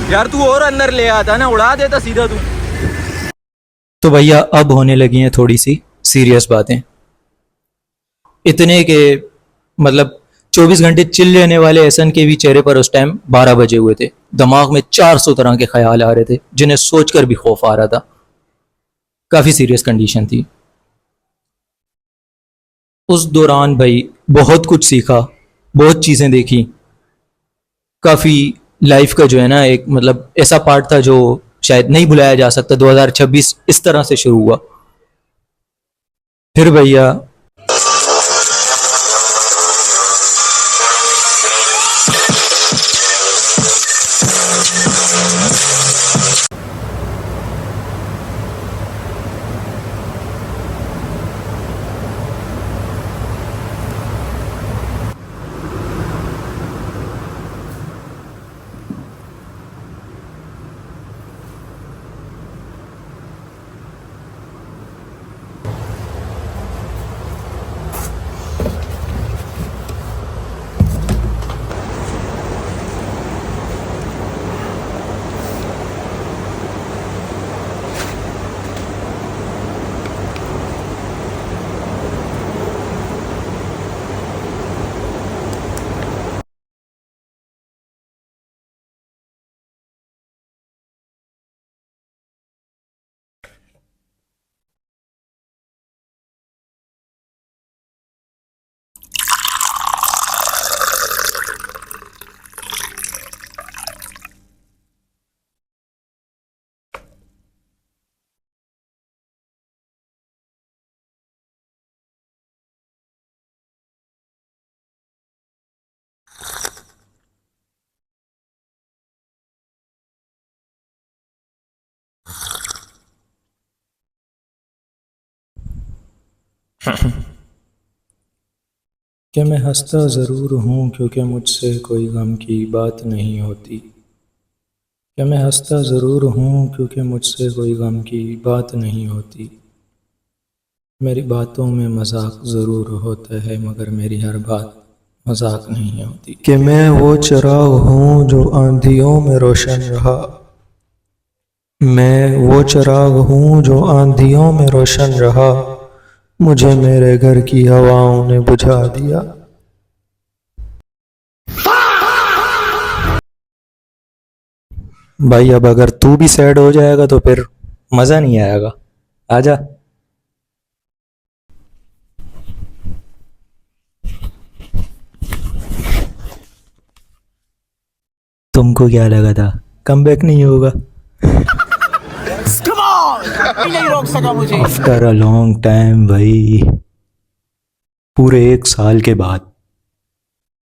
यार तू और अंदर ले आता ना, उड़ा देता सीधा तू। तो भैया अब होने लगी हैं थोड़ी सी सीरियस बातें। इतने के मतलब 24 घंटे चिल रहने वाले एहसन के भी चेहरे पर उस टाइम 12 बजे हुए थे। दिमाग में 400 तरह के ख्याल आ रहे थे जिन्हें सोचकर भी खौफ आ रहा था। काफ़ी सीरियस कंडीशन थी। उस दौरान भाई बहुत कुछ सीखा, बहुत चीज़ें देखी। काफ़ी लाइफ का जो है ना एक मतलब ऐसा पार्ट था जो शायद नहीं भुलाया जा सकता। 2026 इस तरह से शुरू हुआ। फिर भैया कि मैं हंसता ज़रूर हूँ क्योंकि मुझसे कोई गम की बात नहीं होती। कि मैं हंसता ज़रूर हूँ क्योंकि मुझसे कोई गम की बात नहीं होती। मेरी बातों में मजाक ज़रूर होता है मगर मेरी हर बात मजाक नहीं होती। कि मैं वो चिराग हूँ जो आंधियों में रोशन रहा। मैं वो चिराग हूँ जो आंधियों में रोशन रहा। मुझे मेरे घर की हवाओं ने बुझा दिया। भाई अब अगर तू भी सैड हो जाएगा तो फिर मज़ा नहीं आएगा। आजा। तुमको क्या लगा था कमबैक नहीं होगा? नहीं रोक सका मुझे। आफ्टर अ लॉन्ग टाइम भाई, पूरे 1 साल के बाद।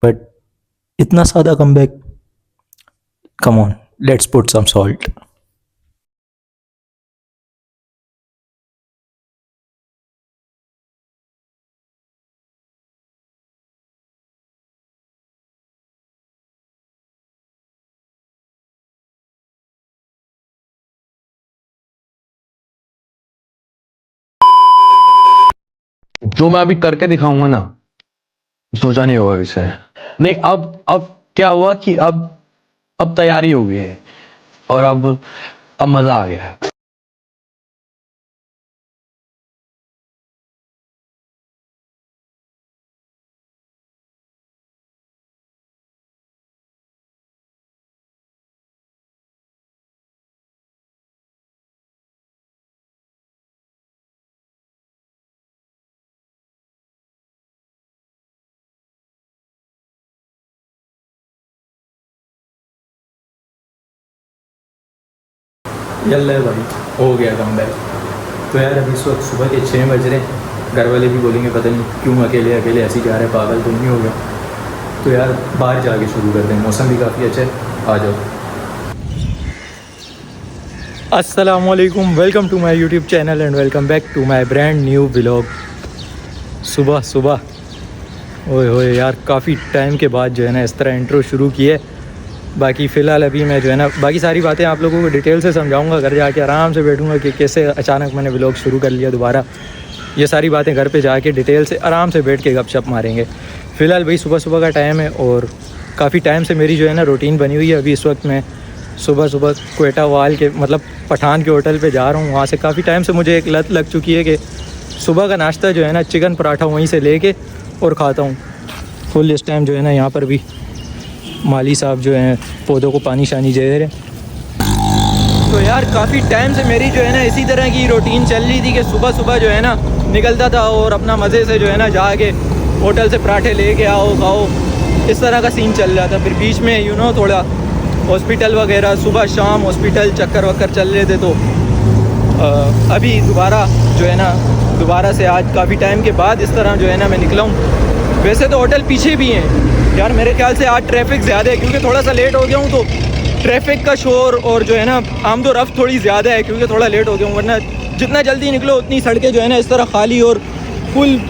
बट इतना सादा comeback, come on, let's put some salt. जो मैं अभी करके दिखाऊंगा ना, सोचा नहीं होगा इसे। नहीं, अब क्या हुआ कि अब तैयारी हो गई है और अब मजा आ गया है। यल्ला भाई, हो गया कमबैक। तो यार अभी इस वक्त सुबह के 6 बज रहे हैं। घर वाले भी बोलेंगे पता नहीं क्यों अकेले अकेले ऐसे जा रहे, पागल तो नहीं हो गया। तो यार बाहर जाके शुरू करते हैं, मौसम भी काफ़ी अच्छा है। आ जाओ। अस्सलामुअलैकुम, welcome to my YouTube channel and welcome back to my brand new vlog. सुबह सुबह ओए होए यार, काफ़ी टाइम के बाद जो है ना इस तरह इंट्रो शुरू की है। बाकी फ़िलहाल अभी मैं जो है ना बाकी सारी बातें आप लोगों को डिटेल से समझाऊंगा। घर जाके आराम से बैठूंगा कि कैसे अचानक मैंने व्लॉग शुरू कर लिया दोबारा। ये सारी बातें घर पे जाके डिटेल से आराम से बैठ के गपशप मारेंगे। फ़िलहाल भाई सुबह सुबह का टाइम है और काफ़ी टाइम से मेरी जो है ना रूटीन बनी हुई है। अभी इस वक्त मैं सुबह सुबह क्वेटा वाल के मतलब पठान के होटल पे जा रहा हूँ। वहाँ से काफ़ी टाइम से मुझे एक लत लग चुकी है कि सुबह का नाश्ता जो है ना चिकन पराठा वहीं से लेके और खाता हूँ फुल। इस टाइम जो है ना यहाँ पर भी माली साहब जो हैं पौधों को पानी शानी दे रहे हैं। तो यार काफ़ी टाइम से मेरी जो है ना इसी तरह की रूटीन चल रही थी कि सुबह सुबह जो है ना निकलता था और अपना मज़े से जो है ना जाके होटल से पराठे लेके आओ खाओ, इस तरह का सीन चल रहा था। फिर बीच में थोड़ा हॉस्पिटल वगैरह सुबह शाम हॉस्पिटल चक्कर वक्कर चल रहे थे। तो अभी दोबारा से आज काफ़ी टाइम के बाद इस तरह जो है ना मैं निकला हूँ। वैसे तो होटल पीछे भी हैं यार, मेरे ख्याल से आज ट्रैफिक ज़्यादा है क्योंकि थोड़ा सा लेट हो गया हूँ। तो ट्रैफिक का शोर और जो है ना आमदो रफ्त थोड़ी ज़्यादा है क्योंकि थोड़ा लेट हो गया हूँ। वरना जितना जल्दी निकलो उतनी सड़कें जो है ना इस तरह खाली और फुल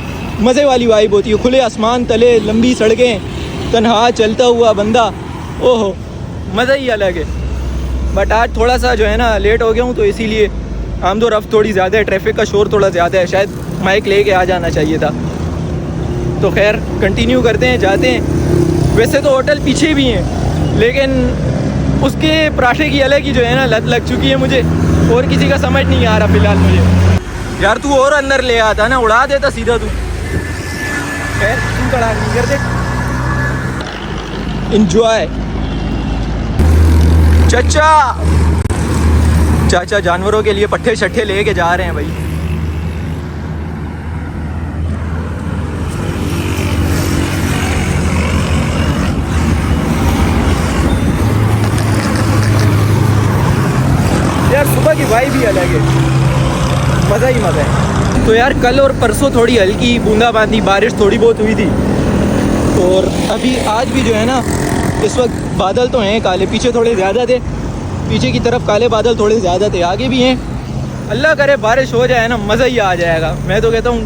मज़े वाली वाइब होती है। खुले आसमान तले लंबी सड़कें, तन्हा चलता हुआ बंदा, ओहो मज़ा ही अलग है। बट आज थोड़ा सा जो है ना लेट हो गया हूँ तो इसीलिए आमदो रफ्त थोड़ी ज़्यादा है, ट्रैफिक का शोर थोड़ा ज़्यादा है। शायद माइक लेके आ जाना चाहिए था। तो खैर कंटिन्यू करते हैं, जाते हैं। वैसे तो होटल पीछे भी हैं लेकिन उसके पराठे की अलग ही जो है ना लत लग चुकी है मुझे, और किसी का समझ नहीं आ रहा फ़िलहाल मुझे। यार तू और अंदर ले आता ना, उड़ा देता सीधा तू। खैर तू कड़ा नहीं कर दे, इंजॉय। चाचा जानवरों के लिए पट्ठे शट्ठे लेके जा रहे हैं भाई। यार सुबह की वाइब भी अलग है, मज़ा ही मज़ा है। तो यार कल और परसों थोड़ी हल्की बूंदाबांदी बारिश थोड़ी बहुत हुई थी, और अभी आज भी जो है ना इस वक्त बादल तो हैं काले, पीछे थोड़े ज़्यादा थे, पीछे की तरफ काले बादल थोड़े ज़्यादा थे, आगे भी हैं। अल्लाह करे बारिश हो जाए ना, मज़ा ही आ जाएगा। मैं तो कहता हूँ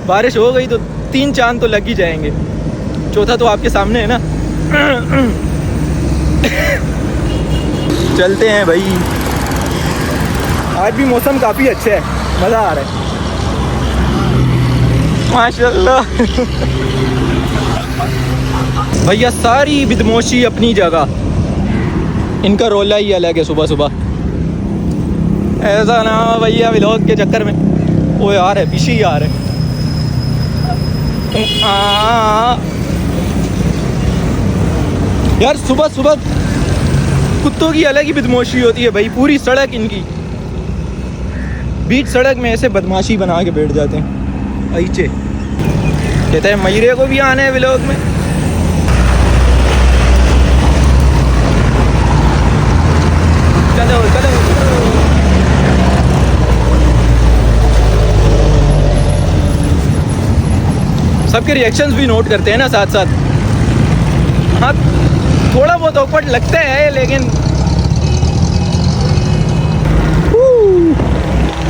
बारिश हो गई तो 3 चांद तो लग ही जाएंगे, चौथा तो आपके सामने है ना। चलते हैं भाई। आज भी मौसम काफ़ी अच्छा है, मज़ा आ रहा है माशाल्लाह। भैया सारी बिदमोशी अपनी जगह, इनका रोला ही अलग है सुबह सुबह। ऐसा ना भैया व्लॉग के चक्कर में वो यार है पीछे ही आ रहे। यार सुबह सुबह कुत्तों की अलग ही बदमाशी होती है भाई। पूरी सड़क इनकी, बीच सड़क में ऐसे बदमाशी बना के बैठ जाते हैं। ऐचे कहते हैं मयरे को भी आना है व्लॉग में। चलो चलो सबके रिएक्शंस भी नोट करते हैं ना साथ साथ। हाँ थोड़ा बहुत ऑकवर्ड लगता है लेकिन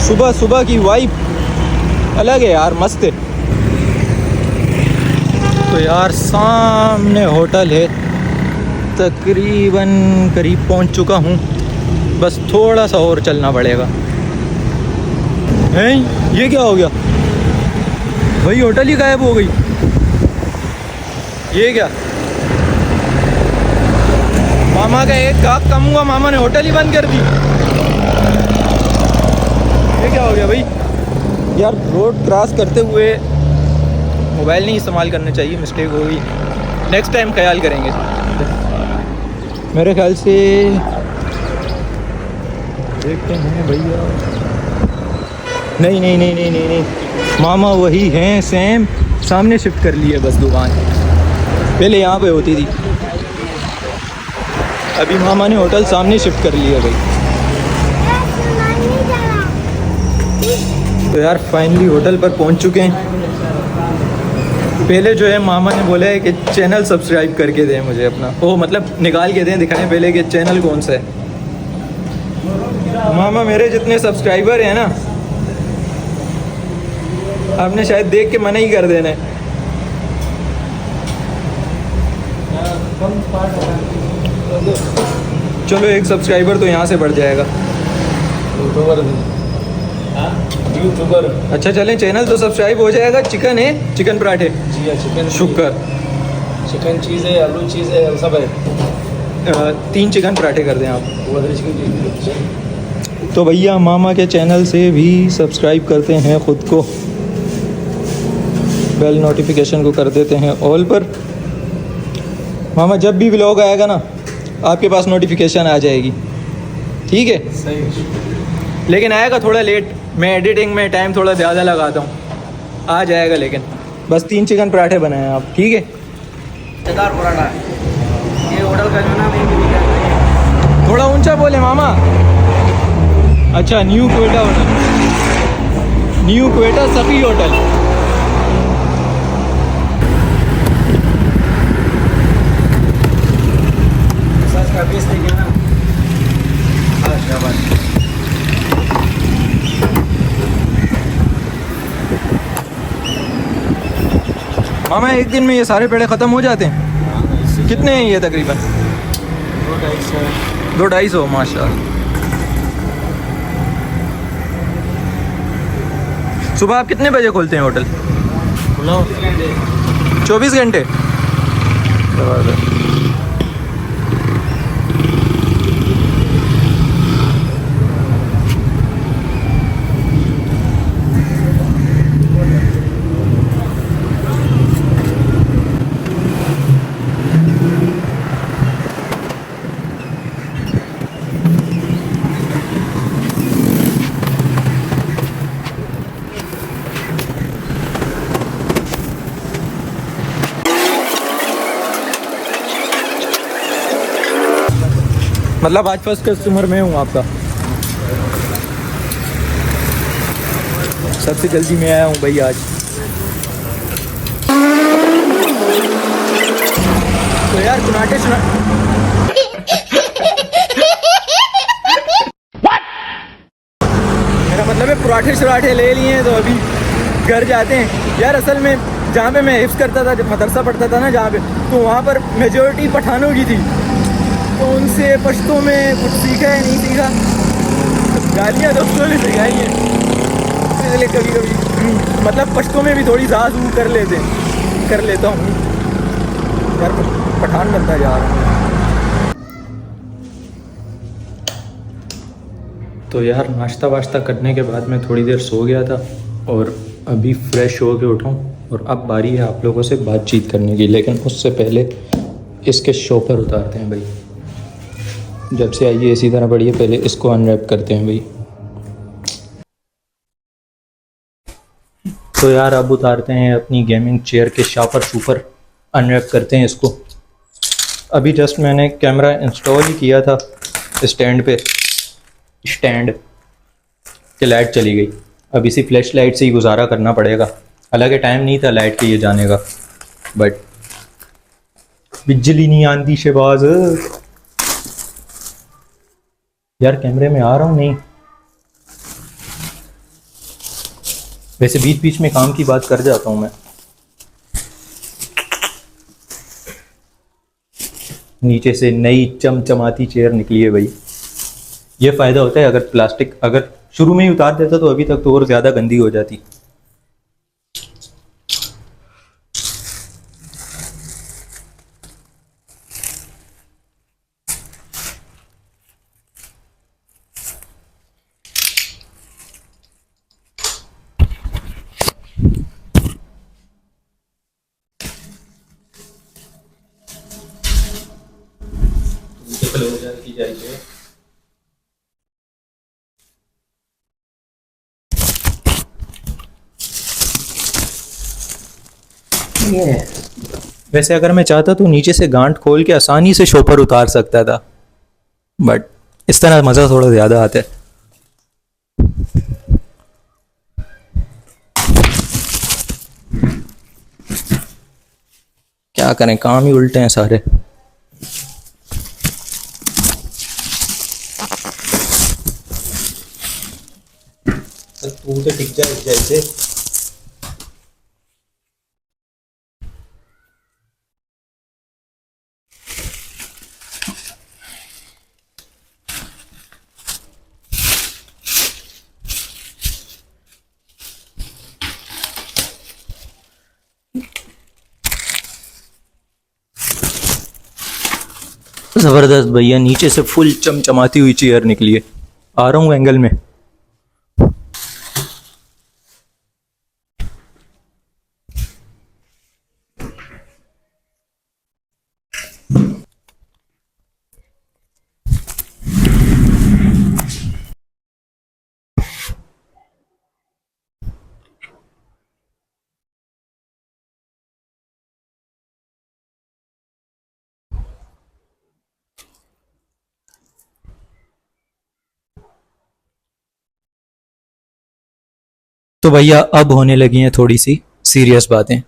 सुबह सुबह की वाइब अलग है यार, मस्त है। तो यार सामने होटल है, तकरीबन करीब पहुंच चुका हूँ, बस थोड़ा सा और चलना पड़ेगा। हैं ये क्या हो गया भाई, होटल ही गायब हो गई। ये क्या, मामा का एक गाहक कम हुआ, मामा ने होटल ही बंद कर दी। ये क्या हो गया भाई। यार रोड क्रॉस करते हुए मोबाइल नहीं इस्तेमाल करना चाहिए, मिस्टेक हो गई, नेक्स्ट टाइम ख्याल करेंगे। मेरे ख्याल से देखते हैं भैया, नहीं नहीं नहीं नहीं नहीं नहीं, मामा वही हैं सेम, सामने शिफ्ट कर ली है बस दुकान, पहले यहाँ पे होती थी, अभी मामा ने होटल सामने शिफ्ट कर लिया भाई। तो यार फाइनली होटल पर पहुँच चुके हैं। पहले जो है मामा ने बोला है कि चैनल सब्सक्राइब करके दें मुझे अपना, ओ मतलब निकाल के दें, दिखाएं पहले कि चैनल कौन सा है। मामा मेरे जितने सब्सक्राइबर हैं ना, आपने शायद देख के मना ही कर देना है। चलो एक सब्सक्राइबर तो यहाँ से बढ़ जाएगा। यूट्यूबर अच्छा चलें, चैनल तो सब्सक्राइब हो जाएगा। चिकन है, चिकन पराठे, जी हाँ चिकन शुक्र, चिकन चीज़ है, आलू चीज़ है, सब है। 3 चिकन पराठे कर दें आप। तो भैया मामा के चैनल से भी सब्सक्राइब करते हैं ख़ुद को, बेल नोटिफिकेशन को कर देते हैं ऑल पर। मामा जब भी व्लॉग आएगा ना आपके पास नोटिफिकेशन आ जाएगी, ठीक है? सही। लेकिन आएगा थोड़ा लेट, मैं एडिटिंग में टाइम थोड़ा ज़्यादा लगाता हूँ, आ जाएगा। लेकिन बस 3 चिकन पराठे बनाए आप, ठीक है? मज़ेदार पराठा है ये होटल का जो नाम है। थोड़ा ऊंचा बोले मामा। अच्छा, new Quetta hotel, new Quetta Safi hotel. का पीस देखिए ना। शाबाश। मामा एक दिन में ये सारे पेड़े ख़त्म हो जाते हैं? कितने हैं ये तकरीबन? 200-250 माशाल्लाह। सुबह आप कितने बजे खोलते हैं होटल? 24 घंटे। मतलब आज फर्स्ट कस्टमर मैं हूँ आपका, सबसे जल्दी मैं आया हूँ भाई आज। तो यार कुनाटे मेरा मतलब है पराठे शराठे ले लिए हैं, तो अभी घर जाते हैं। यार असल में जहाँ पे मैं हिफ्स करता था, जब मदरसा पढ़ता था ना जहाँ पे, तो वहाँ पर मेजोरिटी पठानों की थी, तो उनसे पश्तो में कुछ सीखा है नहीं सीखा, गालियाँ दोस्तों ने सिखाई हैं, इसलिए कभी कभी मतलब पश्तो में भी थोड़ी जाज कर लेता हूँ यार, पठान बनता जा रहा हूँ। तो यार नाश्ता वाश्ता करने के बाद मैं थोड़ी देर सो गया था और अभी फ्रेश हो के उठा हूँ और अब बारी है आप लोगों से बातचीत करने की। लेकिन उससे पहले इसके शॉपर उतारते हैं भाई। जब से आई है इसी तरह पड़ी है, पहले इसको अनरैप करते हैं भाई। तो यार अब उतारते हैं अपनी गेमिंग चेयर के शॉपर शूपर, अनरैप करते हैं इसको। अभी जस्ट मैंने कैमरा इंस्टॉल ही किया था स्टैंड के लाइट चली गई। अब इसी फ्लैश लाइट से ही गुजारा करना पड़ेगा। हालांकि टाइम नहीं था लाइट के ये जाने का, बट बिजली नहीं आंदी शहबाज। यार कैमरे में आ रहा हूँ नहीं, वैसे बीच बीच में काम की बात कर जाता हूँ मैं। नीचे से नई चमचमाती चेयर निकली है भाई। ये फ़ायदा होता है अगर प्लास्टिक अगर शुरू में ही उतार देता तो अभी तक तो और ज़्यादा गंदी हो जाती। की जाएगी। वैसे अगर मैं चाहता तो नीचे से गांठ खोल के आसानी से शॉपर उतार सकता था, बट इस तरह मज़ा थोड़ा ज़्यादा आता है। क्या करें, काम ही उल्टे हैं सारे। तू तो टिक जा जैसे। ज़बरदस्त भैया, नीचे से फुल चमचमाती हुई चेयर निकली है। आ रहा हूँ एंगल में। तो भैया अब होने लगी हैं थोड़ी सी सीरियस बातें।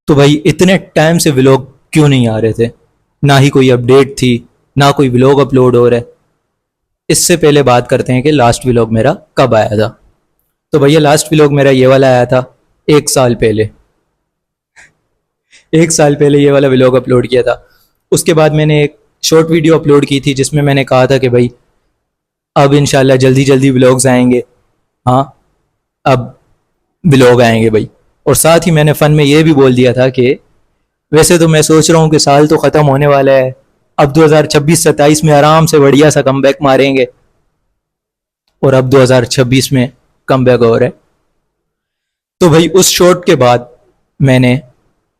तो भाई इतने टाइम से व्लॉग क्यों नहीं आ रहे थे, ना ही कोई अपडेट थी, ना कोई व्लॉग अपलोड हो रहा है। इससे पहले बात करते हैं कि लास्ट व्लॉग मेरा कब आया था। तो भैया लास्ट व्लॉग मेरा ये वाला आया था 1 साल पहले। 1 साल पहले ये वाला व्लॉग अपलोड किया था। उसके बाद मैंने एक शॉर्ट वीडियो अपलोड की थी जिसमें मैंने कहा था कि भाई अब इंशाल्लाह जल्दी जल्दी व्लॉग्स आएंगे। हाँ, अब व्लॉग आएंगे भाई। और साथ ही मैंने फन में ये भी बोल दिया था कि वैसे तो मैं सोच रहा हूँ कि साल तो ख़त्म होने वाला है, अब 2026-27 में आराम से बढ़िया सा कमबैक मारेंगे। और अब 2026 में कमबैक हो रहा है। तो भाई उस शॉट के बाद मैंने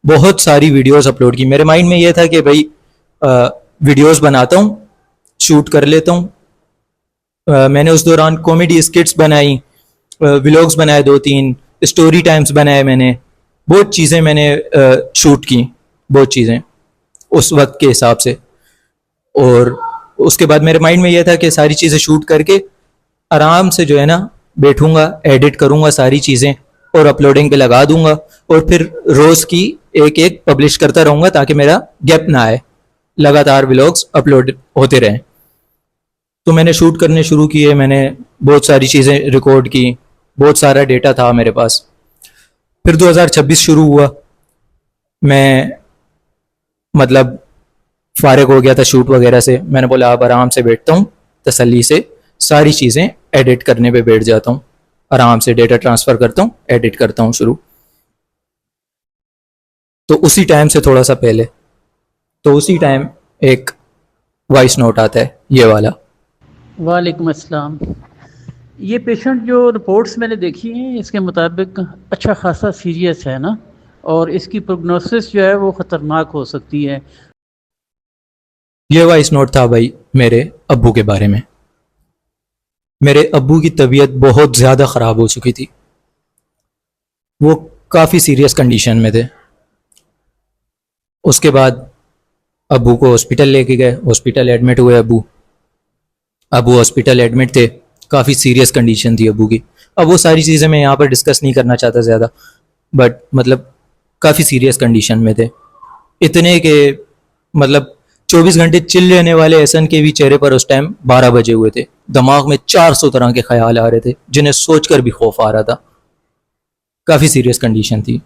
बहुत सारी वीडियोस अपलोड की। मेरे माइंड में ये था कि भाई वीडियोस बनाता हूँ, शूट कर लेता हूँ। मैंने उस दौरान कॉमेडी स्किट्स बनाई, व्लॉग्स बनाए 2-3, स्टोरी टाइम्स बनाए। मैंने बहुत चीज़ें मैंने शूट की, बहुत चीज़ें उस वक्त के हिसाब से। और उसके बाद मेरे माइंड में यह था कि सारी चीज़ें शूट करके आराम से जो है ना बैठूंगा, एडिट करूंगा सारी चीज़ें और अपलोडिंग पे लगा दूंगा। और फिर रोज़ की एक एक पब्लिश करता रहूंगा ताकि मेरा गैप ना आए, लगातार व्लॉग्स अपलोड होते रहें। तो मैंने शूट करने शुरू किए, मैंने बहुत सारी चीज़ें रिकॉर्ड की, बहुत सारा डेटा था मेरे पास। फिर 2026 शुरू हुआ, मैं मतलब फारिग हो गया था शूट वगैरह से। मैंने बोला अब आराम से बैठता हूँ, तसल्ली से सारी चीज़ें एडिट करने पे बैठ जाता हूँ, आराम से डेटा ट्रांसफ़र करता हूँ, एडिट करता हूँ शुरू। तो उसी टाइम से थोड़ा सा पहले, तो उसी टाइम एक वॉइस नोट आता है ये वाला। वालेकुम अस्सलाम। ये पेशेंट जो रिपोर्ट्स मैंने देखी हैं इसके मुताबिक अच्छा खासा सीरियस है ना, और इसकी प्रोग्नोसिस जो है वो ख़तरनाक हो सकती है। ये वॉइस नोट था भाई मेरे अब्बू के बारे में। मेरे अब्बू की तबीयत बहुत ज़्यादा ख़राब हो चुकी थी, वो काफ़ी सीरियस कंडीशन में थे। उसके बाद अब्बू को हॉस्पिटल लेके गए, हॉस्पिटल एडमिट हुए अब्बू। अब्बू हॉस्पिटल एडमिट थे, काफ़ी सीरियस कंडीशन थी अब्बू की। अब वो सारी चीज़ें मैं यहाँ पर डिस्कस नहीं करना चाहता ज़्यादा, बट मतलब काफ़ी सीरियस कंडीशन में थे। इतने के मतलब 24 घंटे चिल रहने वाले एहसन के भी चेहरे पर उस टाइम 12 बजे हुए थे। दिमाग में 400 तरह के ख्याल आ रहे थे जिन्हें सोचकर भी खौफ आ रहा था। काफ़ी सीरियस कंडीशन थी।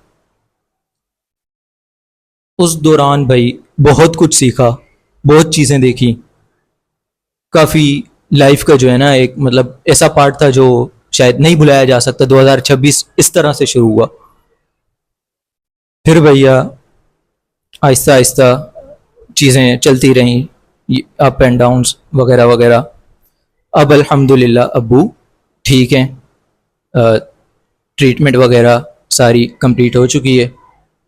उस दौरान भाई बहुत कुछ सीखा, बहुत चीज़ें देखी। काफ़ी लाइफ का जो है ना एक मतलब ऐसा पार्ट था जो शायद नहीं भुलाया जा सकता। 2026 इस तरह से शुरू हुआ। फिर भैया आहिस्ता आहिस्ता चीज़ें चलती रहीं, अप एंड डाउन्स वगैरह वगैरह। अब अल्हम्दुलिल्लाह अब्बू ठीक हैं, ट्रीटमेंट वगैरह सारी कंप्लीट हो चुकी है।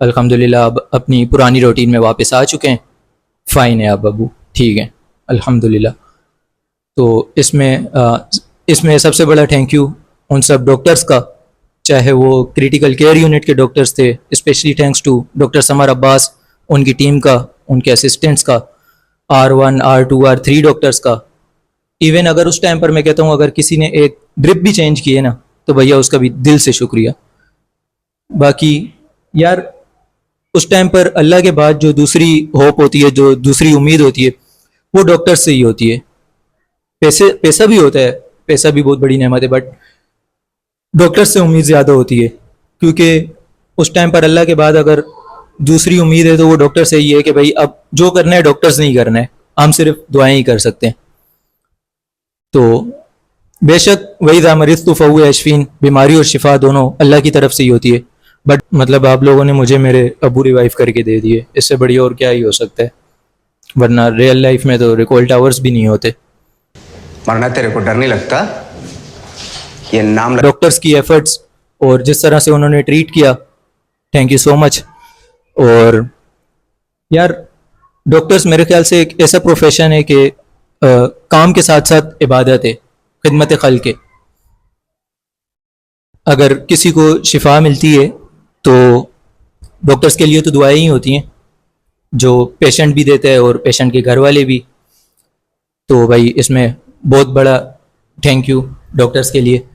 अल्हम्दुलिल्लाह अब अपनी पुरानी रूटीन में वापस आ चुके हैं। फ़ाइन है अब अब्बू, ठीक है अल्हम्दुलिल्लाह। तो इसमें सबसे बड़ा थैंक यू उन सब डॉक्टर्स का, चाहे वो क्रिटिकल केयर यूनिट के डॉक्टर्स थे, specially thanks to doctor Samar Abbas, उनकी टीम का, उनके असिस्टेंट्स का, R1 R2 R3 डॉक्टर्स का। इवन अगर उस टाइम पर मैं कहता हूँ अगर किसी ने एक ड्रिप भी चेंज किए ना तो भैया उसका भी दिल से शुक्रिया। बाकी यार उस टाइम पर अल्लाह के बाद जो दूसरी होप होती है, जो दूसरी उम्मीद होती है, वो डॉक्टर्स से ही होती है। पैसा भी होता है, पैसा भी बहुत बड़ी नेमत है, बट डॉक्टर्स से उम्मीद ज़्यादा होती है। क्योंकि उस टाइम पर अल्लाह के बाद अगर दूसरी उम्मीद है तो वो डॉक्टर से ही है कि भाई अब जो करना है डॉक्टर्स नहीं करना है, हम सिर्फ दुआएं ही कर सकते हैं। तो बेशक वही दा मरीज तो फ़हु अशफीन, बीमारी और शिफा दोनों अल्लाह की तरफ से ही होती है। बट मतलब आप लोगों ने मुझे मेरे अबू रिवाइव करके दे दिए, इससे बढ़िया और क्या ही हो सकता है। वरना रियल लाइफ में तो रिकॉल टावर्स भी नहीं होते। मरना तेरे को डर नहीं लगता? ये नाम डॉक्टर्स की एफर्ट्स और जिस तरह से उन्होंने ट्रीट किया, थैंक यू सो मच। और यार डॉक्टर्स मेरे ख्याल से एक ऐसा प्रोफेशन है कि काम के साथ साथ इबादत है, खिदमत खल के। अगर किसी को शिफा मिलती है तो डॉक्टर्स के लिए तो दुआएं ही होती हैं, जो पेशेंट भी देते हैं और पेशेंट के घर वाले भी। तो भाई इसमें बहुत बड़ा थैंक यू डॉक्टर्स के लिए।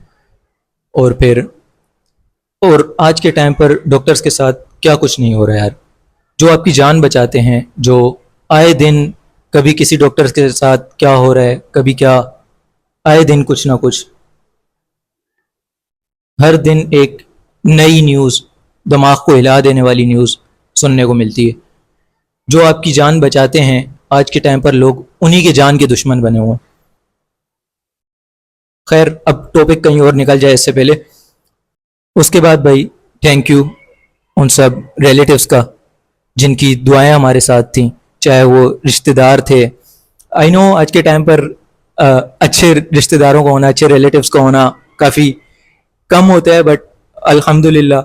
और फिर और आज के टाइम पर डॉक्टर्स के साथ क्या कुछ नहीं हो रहा है यार, जो आपकी जान बचाते हैं, जो आए दिन कभी किसी डॉक्टर के साथ क्या हो रहा है, कभी क्या, आए दिन कुछ ना कुछ, हर दिन एक नई न्यूज़, दिमाग को हिला देने वाली न्यूज़ सुनने को मिलती है। जो आपकी जान बचाते हैं आज के टाइम पर लोग उन्हीं के जान के दुश्मन बने हुए हैं। खैर अब टॉपिक कहीं और निकल जाए इससे पहले, उसके बाद भाई थैंक यू उन सब रिलेटिव्स का जिनकी दुआएं हमारे साथ थी, चाहे वो रिश्तेदार थे। आई नो आज के टाइम पर अच्छे रिश्तेदारों का होना, अच्छे रिलेटिव्स का होना काफ़ी कम होता है, बट अल्हम्दुलिल्लाह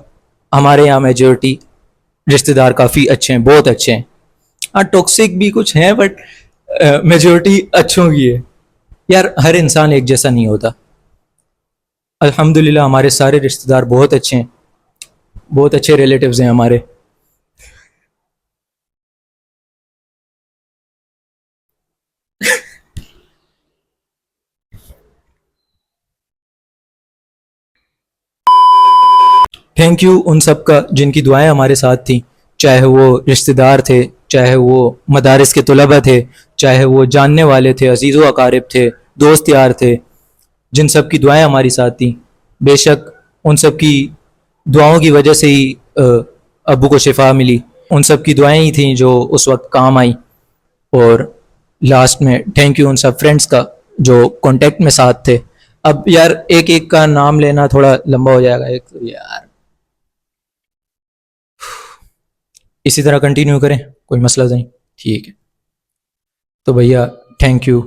हमारे यहाँ मेजोरिटी रिश्तेदार काफ़ी अच्छे हैं, बहुत अच्छे हैं। हाँ टॉक्सिक भी कुछ हैं बट मेजोरिटी अच्छों की है। यार हर इंसान एक जैसा नहीं होता। अल्हम्दुलिल्लाह हमारे सारे रिश्तेदार बहुत अच्छे हैं, बहुत अच्छे रिलेटिव्स हैं हमारे। थैंक यू उन सब का जिनकी दुआएं हमारे साथ थी, चाहे वो रिश्तेदार थे, चाहे वो मदारिस के तलबा थे, चाहे वो जानने वाले थे, अजीज़ व अकारिब थे, दोस्त यार थे, जिन सब की दुआएं हमारी साथ थी। बेशक उन सब की दुआओं की वजह से ही अब्बू को शिफा मिली, उन सब की दुआएं ही थी जो उस वक्त काम आई। और लास्ट में थैंक यू उन सब फ्रेंड्स का जो कांटेक्ट में साथ थे। अब यार एक एक का नाम लेना थोड़ा लंबा हो जाएगा, एक तो यार इसी तरह कंटिन्यू करें, कोई मसला नहीं, ठीक है। तो भैया थैंक यू।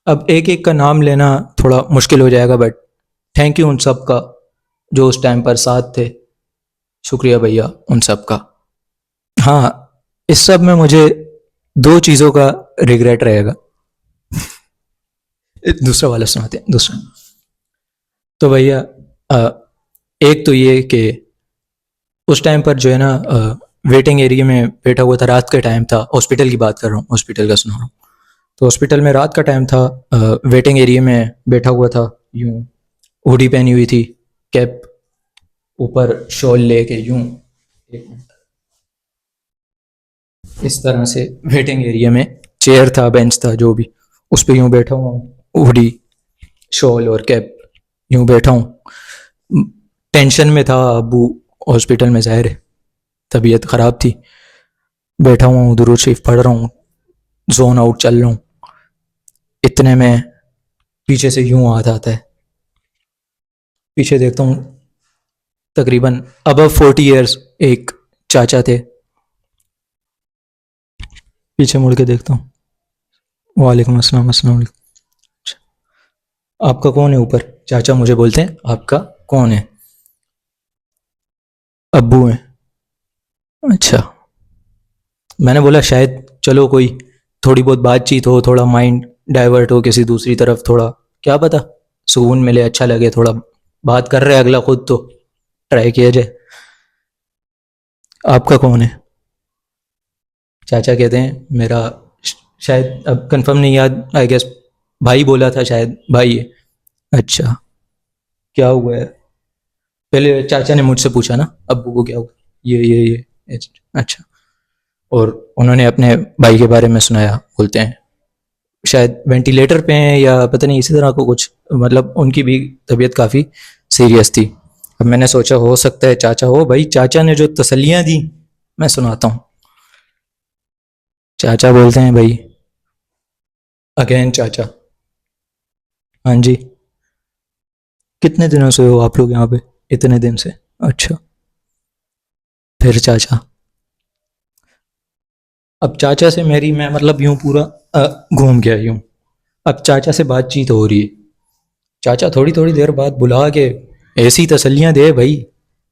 अब एक एक का नाम लेना थोड़ा मुश्किल हो जाएगा, बट थैंक यू उन सब का जो उस टाइम पर साथ थे। शुक्रिया भैया उन सब का। हाँ इस सब में मुझे दो चीज़ों का रिग्रेट रहेगा। दूसरा वाला सुनाते हैं, दूसरा। तो भैया एक तो ये कि उस टाइम पर जो है ना वेटिंग एरिया में बैठा हुआ था, रात का टाइम था, हॉस्पिटल की बात कर रहा हूँ, हॉस्पिटल का सुना रहा हूँ। तो हॉस्पिटल में रात का टाइम था, वेटिंग एरिया में बैठा हुआ था, यूं हुडी पहनी हुई थी, कैप ऊपर शॉल लेके यूं, एक मिनट, इस तरह से वेटिंग एरिया में चेयर था, बेंच था, जो भी, उस पर यूं बैठा हुआ हूँ, हुडी शॉल और कैप, यूं बैठा हूँ। टेंशन में था अबू हॉस्पिटल में, जाहिर है तबीयत ख़राब थी। बैठा हुआ हूँ, दुरूद शरीफ पढ़ रहा हूँ, जोन आउट चल रहा हूँ। इतने में पीछे से यूं हाथ आता है, पीछे देखता हूँ तकरीबन अबव 40 ईयर्स एक चाचा थे। पीछे मुड़ के देखता हूँ, वालेकुम अस्सलाम, अस्सलाम वालेकुम। अच्छा, आपका कौन है ऊपर? चाचा मुझे बोलते हैं आपका कौन है? अब्बू हैं। अच्छा, मैंने बोला शायद चलो कोई थोड़ी बहुत बातचीत हो, थोड़ा माइंड डाइवर्ट हो किसी दूसरी तरफ, थोड़ा क्या पता सुकून मिले, अच्छा लगे, थोड़ा बात कर रहे अगला खुद, तो ट्राई किया जाए। आपका कौन है? चाचा कहते हैं मेरा, शायद अब कंफर्म नहीं याद, आई गेस भाई बोला था, शायद भाई है। अच्छा, क्या हुआ है? पहले चाचा ने मुझसे पूछा ना अब्बू को क्या हुआ, ये अच्छा। और उन्होंने अपने भाई के बारे में सुनाया, बोलते हैं शायद वेंटिलेटर पे हैं या पता नहीं इसी तरह को कुछ, मतलब उनकी भी तबीयत काफ़ी सीरियस थी। अब मैंने सोचा हो सकता है चाचा हो, भाई चाचा ने जो तसल्लियाँ दी मैं सुनाता हूँ। चाचा बोलते हैं भाई, अगेन चाचा, हाँ जी, कितने दिनों से हो आप लोग यहाँ पे? इतने दिन से, अच्छा। फिर चाचा, अब चाचा से मेरी मैं मतलब यूं पूरा घूम गया यूं। अब चाचा से बातचीत हो रही है। चाचा थोड़ी थोड़ी देर बाद बुला के ऐसी तसल्लियां दे भाई,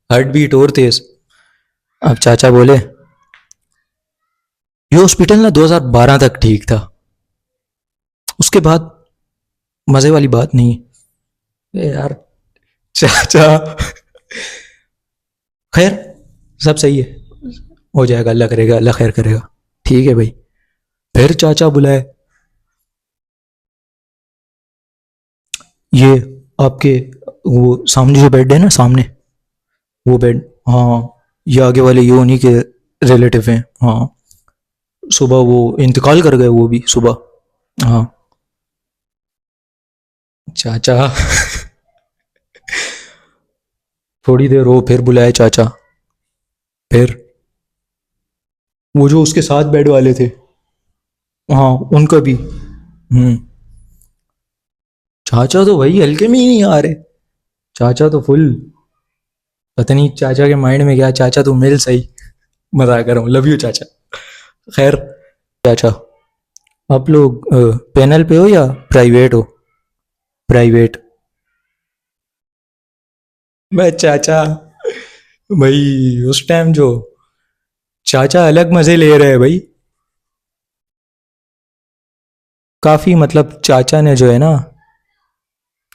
हार्ट बीट और तेज। अब चाचा बोले ये हॉस्पिटल ना 2012 तक ठीक था, उसके बाद मजे वाली बात नहीं है। यार चाचा खैर सब सही है, हो जाएगा, अल्लाह करेगा, अल्लाह खैर करेगा। ठीक है भाई। फिर चाचा बुलाए, ये आपके वो सामने जो बेड है ना, सामने वो बेड, हाँ ये आगे वाले ये उन्हीं के रिलेटिव हैं। हाँ सुबह वो इंतकाल कर गए, वो भी सुबह। हाँ चाचा थोड़ी देर हो, फिर बुलाए चाचा। फिर वो जो उसके साथ बेड वाले थे, हाँ उनका भी। चाचा तो भाई हल्के में ही नहीं आ रहे। चाचा तो फुल, पता नहीं चाचा के माइंड में क्या। चाचा तो मिल सही, मजाक कर रहा हूँ, लव यू चाचा। खैर चाचा, आप लोग पैनल पे हो या प्राइवेट हो? प्राइवेट। मैं चाचा भाई उस टाइम जो चाचा अलग मजे ले रहे हैं भाई, काफी मतलब चाचा ने जो है ना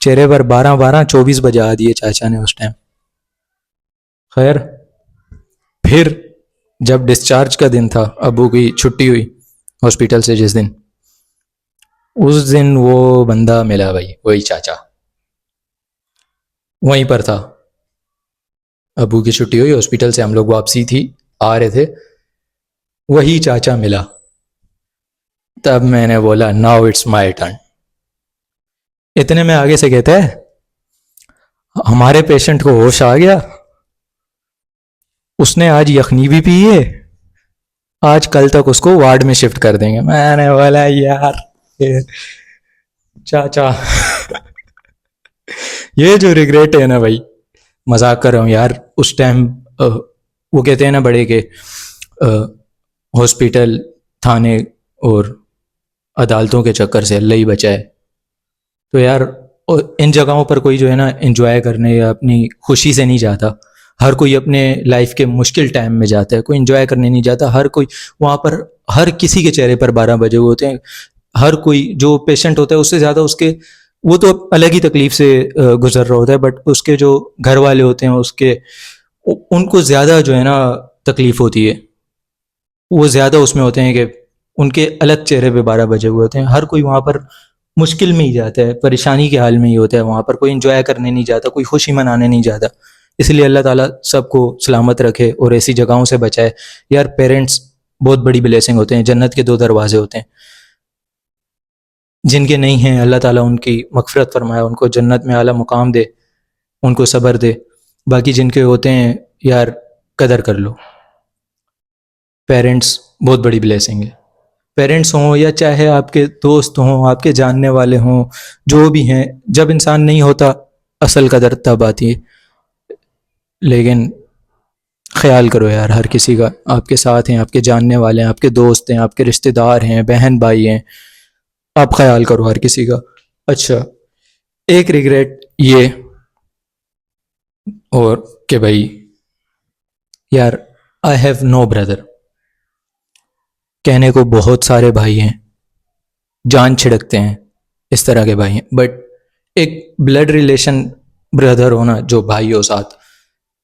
चेहरे पर 12-12 24 बजा दिए चाचा ने उस टाइम। खैर फिर जब डिस्चार्ज का दिन था, अबू की छुट्टी हुई हॉस्पिटल से जिस दिन, उस दिन वो बंदा मिला भाई, वही चाचा वहीं पर था। अबू की छुट्टी हुई हॉस्पिटल से, हम लोग वापसी थी, आ रहे थे, वही चाचा मिला। तब मैंने बोला नाउ इट्स माय टर्न। इतने में आगे से कहते हैं हमारे पेशेंट को होश आ गया, उसने आज यखनी भी पी है, आज कल तक उसको वार्ड में शिफ्ट कर देंगे। मैंने बोला यार ये चाचा ये जो रिग्रेट है ना भाई, मजाक कर रहा हूँ यार। उस टाइम वो कहते हैं ना बड़े के हॉस्पिटल, थाने और अदालतों के चक्कर से अल्लाह ही बचाए। तो यार इन जगहों पर कोई जो है ना एंजॉय करने या अपनी खुशी से नहीं जाता। हर कोई अपने लाइफ के मुश्किल टाइम में जाता है, कोई एंजॉय करने नहीं जाता। हर कोई वहाँ पर, हर किसी के चेहरे पर 12 बजे हुए होते हैं। हर कोई जो पेशेंट होता है उससे ज़्यादा उसके, वो तो अलग ही तकलीफ से गुजर रहा होता है, बट उसके जो घर वाले होते हैं उसके, उनको ज़्यादा जो है ना तकलीफ होती है। वो ज़्यादा उसमें होते हैं कि उनके अलग चेहरे पे 12 बजे हुए होते हैं। हर कोई वहाँ पर मुश्किल में ही जाता है, परेशानी के हाल में ही होता है। वहाँ पर कोई एंजॉय करने नहीं जाता, कोई खुशी मनाने नहीं जाता। इसलिए अल्लाह ताला सबको सलामत रखे और ऐसी जगहों से बचाए। यार पेरेंट्स बहुत बड़ी ब्लेसिंग होते हैं, जन्नत के 2 दरवाजे होते हैं। जिनके नहीं हैं अल्लाह ताला उनकी मगफिरत फरमाए, उनको जन्नत में आला मुकाम दे, उनको सब्र दे। बाकी जिनके होते हैं यार कदर कर लो। पेरेंट्स बहुत बड़ी ब्लेसिंग है। पेरेंट्स हों या चाहे आपके दोस्त हों, आपके जानने वाले हों, जो भी हैं, जब इंसान नहीं होता असल कदर तब आती है। लेकिन ख्याल करो यार हर किसी का, आपके साथ हैं, आपके जानने वाले हैं, आपके दोस्त हैं, आपके रिश्तेदार हैं, बहन भाई हैं, आप ख्याल करो हर किसी का। अच्छा, एक रिग्रेट ये और कि भाई यार आई हैव नो ब्रदर। कहने को बहुत सारे भाई हैं, जान छिड़कते हैं, इस तरह के भाई हैं, बट एक ब्लड रिलेशन ब्रदर होना जो भाई हो साथ,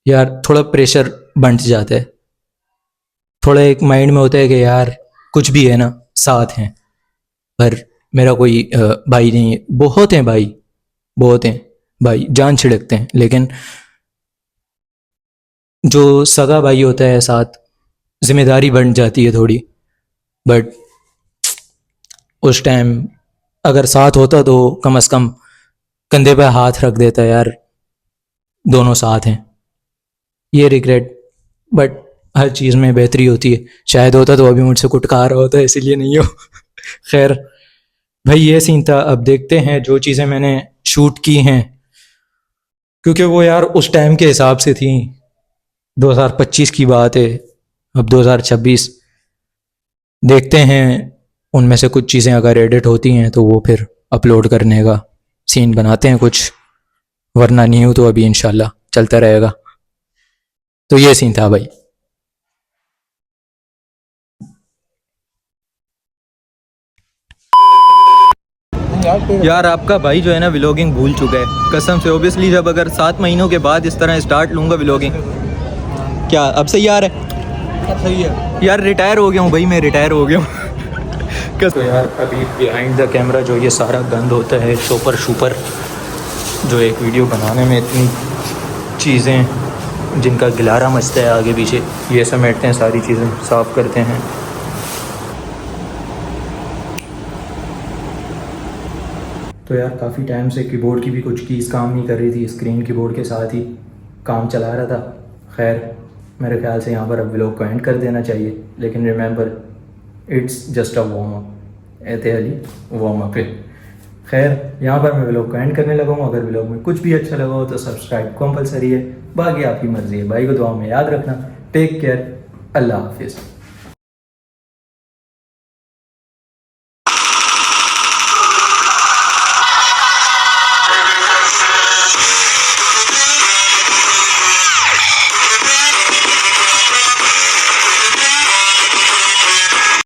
यार थोड़ा प्रेशर बंट जाता है। थोड़ा एक माइंड में होता है कि यार कुछ भी है ना साथ हैं, पर मेरा कोई भाई नहीं है। बहुत हैं भाई, बहुत हैं भाई, जान छिड़कते हैं, लेकिन जो सगा भाई होता है साथ, जिम्मेदारी बन जाती है थोड़ी। बट उस टाइम अगर साथ होता तो कम से कम कंधे पे हाथ रख देता, यार दोनों साथ हैं। ये रिग्रेट, बट हर चीज़ में बेहतरी होती है। शायद होता तो अभी मुझसे कुटका रहा होता, इसीलिए नहीं हो। खैर भाई ये सीन था। अब देखते हैं जो चीज़ें मैंने शूट की हैं, क्योंकि वो यार उस टाइम के हिसाब से थी। 2025 की बात है, अब 2026। देखते हैं उनमें से कुछ चीज़ें अगर एडिट होती हैं तो वो फिर अपलोड करने का सीन बनाते हैं कुछ, वरना न्यू तो अभी इंशाल्लाह चलता रहेगा। तो ये सीन था भाई। यार आपका भाई जो है ना व्लॉगिंग भूल चुका है कसम से। ओबियसली जब अगर 7 महीनों के बाद इस तरह स्टार्ट लूँगा व्लॉगिंग, क्या अब सही आ रहा है? अब सही है यार, रिटायर हो गया हूँ भाई, मैं रिटायर हो गया हूँ। तो यार अभी बिहाइंड द कैमरा जो ये सारा गंद होता है, शोपर शूपर, जो एक वीडियो बनाने में इतनी चीज़ें जिनका गिलारा मचता है आगे पीछे, ये समेटते हैं, सारी चीज़ें साफ़ करते हैं। तो यार काफ़ी टाइम से कीबोर्ड की भी कुछ कीज़ काम नहीं कर रही थी, स्क्रीन कीबोर्ड के साथ ही काम चला रहा था। खैर मेरे ख्याल से यहाँ पर अब व्लॉग को एंड कर देना चाहिए, लेकिन remember it's just a warm up, एहतियाती वार्म अप है। खैर यहाँ पर मैं व्लॉग को एंड करने लगा हूँ। अगर व्लॉग में कुछ भी अच्छा लगा हो तो सब्सक्राइब कंपलसरी है, बाकी आपकी मर्ज़ी है। भाई को दुआ में याद रखना। टेक केयर, अल्लाह हाफिज़।